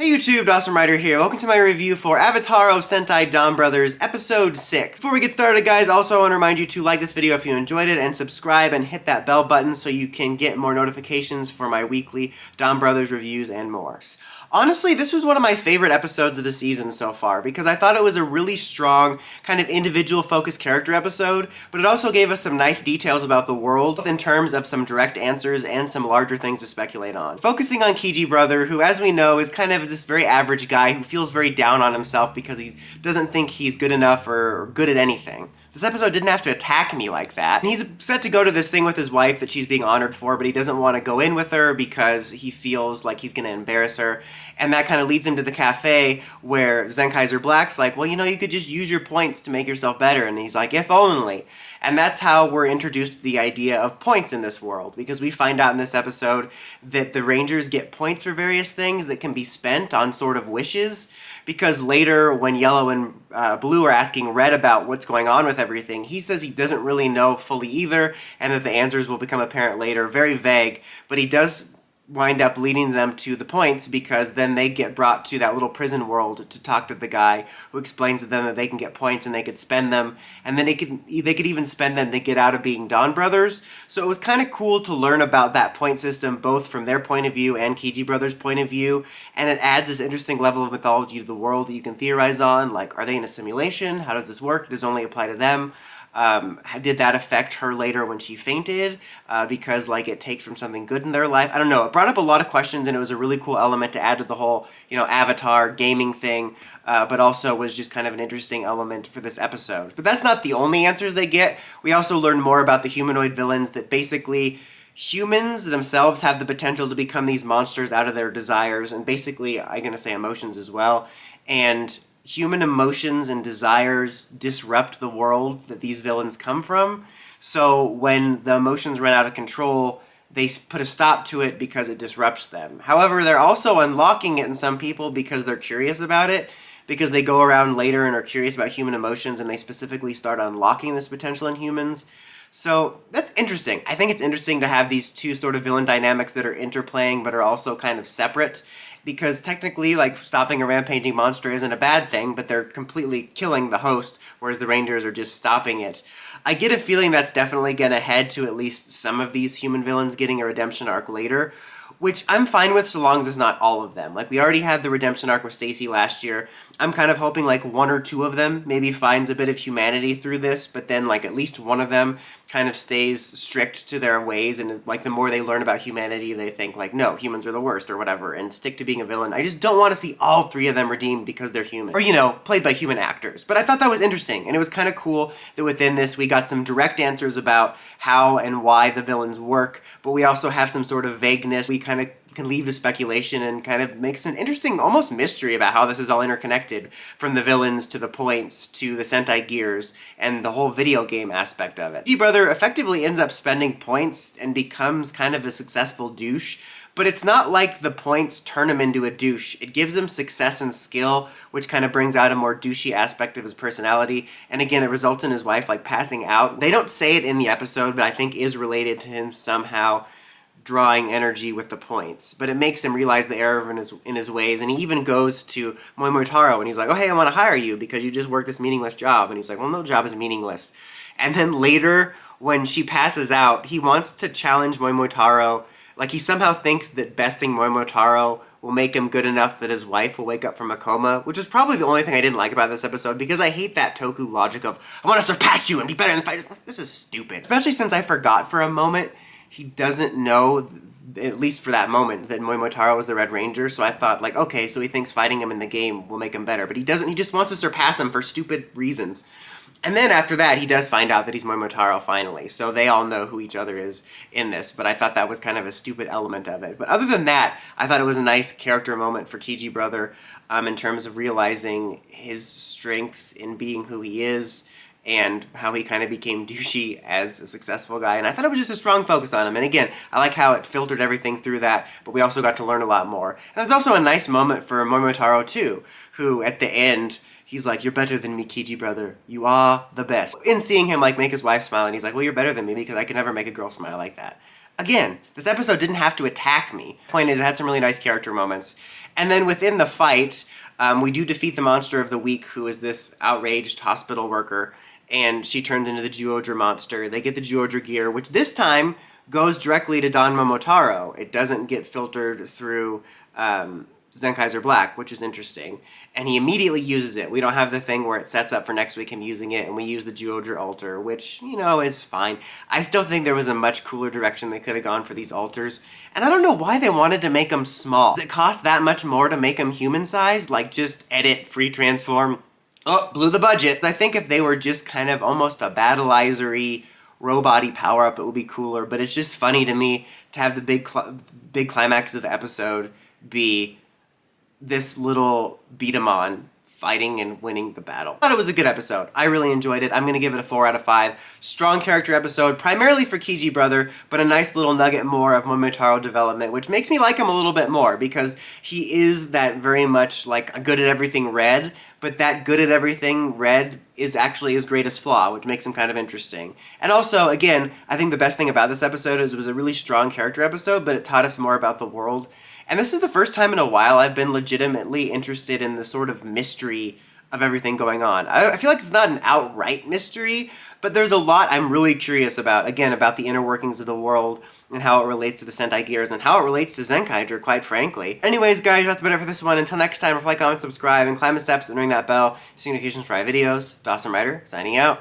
Hey YouTube, Awesome Rider here. Welcome to my review for Avataro Sentai DonBrothers Episode 6. Before we get started, guys, also I want to remind you to like this video if you enjoyed it and subscribe and hit that bell button so you can get more notifications for my weekly DonBrothers reviews and more. Honestly, this was one of my favorite episodes of the season so far because I thought it was a really strong, kind of individual-focused character episode, but it also gave us some nice details about the world in terms of some direct answers and some larger things to speculate on. Focusing on Kiji Brother, who, as we know, is kind of this very average guy who feels very down on himself because he doesn't think he's good enough or good at anything. This episode didn't have to attack me like that. And he's set to go to this thing with his wife that she's being honored for, but he doesn't want to go in with her because he feels like he's going to embarrass her. And that kind of leads him to the cafe where Zenkaiser Black's like, well, you know, you could just use your points to make yourself better. And he's like, if only. And that's how we're introduced to the idea of points in this world, because we find out in this episode that the Rangers get points for various things that can be spent on sort of wishes, because later when Yellow and Blue are asking Red about what's going on with everything, he says he doesn't really know fully either, and that the answers will become apparent later, very vague, but he does wind up leading them to the points because then they get brought to that little prison world to talk to the guy who explains to them that they can get points and they could spend them, and then they could even spend them to get out of being DonBrothers. So it was kind of cool to learn about that point system both from their point of view and Kiji Brother's point of view, and it adds this interesting level of mythology to the world that you can theorize on, like, are they in a simulation? How does this work? Does it only apply to them? Did that affect her later when she fainted? Because, like, it takes from something good in their life? I don't know. It brought up a lot of questions, and it was a really cool element to add to the whole, you know, Avatar gaming thing, but also was just kind of an interesting element for this episode. But that's not the only answers they get. We also learn more about the humanoid villains, that basically humans themselves have the potential to become these monsters out of their desires, and basically, I'm going to say emotions as well, and human emotions and desires disrupt the world that these villains come from. So when the emotions run out of control, they put a stop to it because it disrupts them. However, they're also unlocking it in some people because they're curious about it, because they go around later and are curious about human emotions, and they specifically start unlocking this potential in humans. So that's interesting. I think it's interesting to have these two sort of villain dynamics that are interplaying but are also kind of separate, because technically, like, stopping a rampaging monster isn't a bad thing, but they're completely killing the host, whereas the Rangers are just stopping it. I get a feeling that's definitely going to head to at least some of these human villains getting a redemption arc later, which I'm fine with so long as it's not all of them. Like, we already had the redemption arc with Stacy last year. I'm kind of hoping, like, one or two of them maybe finds a bit of humanity through this, but then, like, at least one of them kind of stays strict to their ways, and, like, the more they learn about humanity, they think, like, no, humans are the worst, or whatever, and stick to being a villain. I just don't want to see all three of them redeemed because they're human. Or, you know, played by human actors. But I thought that was interesting, and it was kind of cool that within this we got some direct answers about how and why the villains work, but we also have some sort of vagueness. We kind of can leave to speculation and kind of make some interesting, almost mystery about how this is all interconnected, from the villains to the points to the Sentai gears and the whole video game aspect of it. Kiji Brother effectively ends up spending points and becomes kind of a successful douche, but it's not like the points turn him into a douche. It gives him success and skill, which kind of brings out a more douchey aspect of his personality, and again, it results in his wife, like, passing out. They don't say it in the episode, but I think is related to him somehow drawing energy with the points, but it makes him realize the error in his ways, and he even goes to Moimotaro and he's like, oh hey, I want to hire you because you just worked this meaningless job, and he's like, well, no job is meaningless. And then later, when she passes out, he wants to challenge Moimotaro, like he somehow thinks that besting Moimotaro will make him good enough that his wife will wake up from a coma, which is probably the only thing I didn't like about this episode, because I hate that Toku logic of, I want to surpass you and be better in the fight. This is stupid. Especially since I forgot for a moment he doesn't know, at least for that moment, that Moimotaro was the Red Ranger, so I thought, like, okay, so he thinks fighting him in the game will make him better, but he doesn't. He just wants to surpass him for stupid reasons. And then after that, he does find out that he's Moimotaro finally, so they all know who each other is in this, but I thought that was kind of a stupid element of it. But other than that, I thought it was a nice character moment for Kiji Brother, in terms of realizing his strengths in being who he is, and how he kind of became douchey as a successful guy. And I thought it was just a strong focus on him. And again, I like how it filtered everything through that, but we also got to learn a lot more. And there's also a nice moment for Momotaro too, who at the end, he's like, you're better than me, Kiji Brother. You are the best. In seeing him, like, make his wife smile, and he's like, well, you're better than me because I can never make a girl smile like that. Again, this episode didn't have to attack me. Point is, it had some really nice character moments. And then within the fight, we do defeat the monster of the week, who is this outraged hospital worker, and she turns into the Zyuohger monster. They get the Zyuohger gear, which this time goes directly to Don Momotaro. It doesn't get filtered through Zenkaiser Black, which is interesting. And he immediately uses it. We don't have the thing where it sets up for next week him using it, and we use the Zyuohger Alter, which, you know, is fine. I still think there was a much cooler direction they could have gone for these alters. And I don't know why they wanted to make them small. Does it cost that much more to make them human-sized? Like, just edit, free transform. Oh, blew the budget. I think if they were just kind of almost a battleizer-y, robot-y power-up, it would be cooler. But it's just funny to me to have the big climax of the episode be this little beat-em-on fighting and winning the battle. I thought it was a good episode. I really enjoyed it. I'm going to give it a 4 out of 5. Strong character episode, primarily for Kiji Brother, but a nice little nugget more of Momotaro development, which makes me like him a little bit more, because he is that very much like a good at everything Red, but that good at everything Red is actually his greatest flaw, which makes him kind of interesting. And also, again, I think the best thing about this episode is it was a really strong character episode, but it taught us more about the world. And this is the first time in a while I've been legitimately interested in the sort of mystery of everything going on. I feel like it's not an outright mystery, but there's a lot I'm really curious about, again, about the inner workings of the world and how it relates to the Sentai Gears and how it relates to Zenkaiger, quite frankly. Anyways, guys, that's about it for this one. Until next time, like, comment, subscribe, and climb the steps and ring that bell. See notifications for my videos. Dawson Ryder, signing out.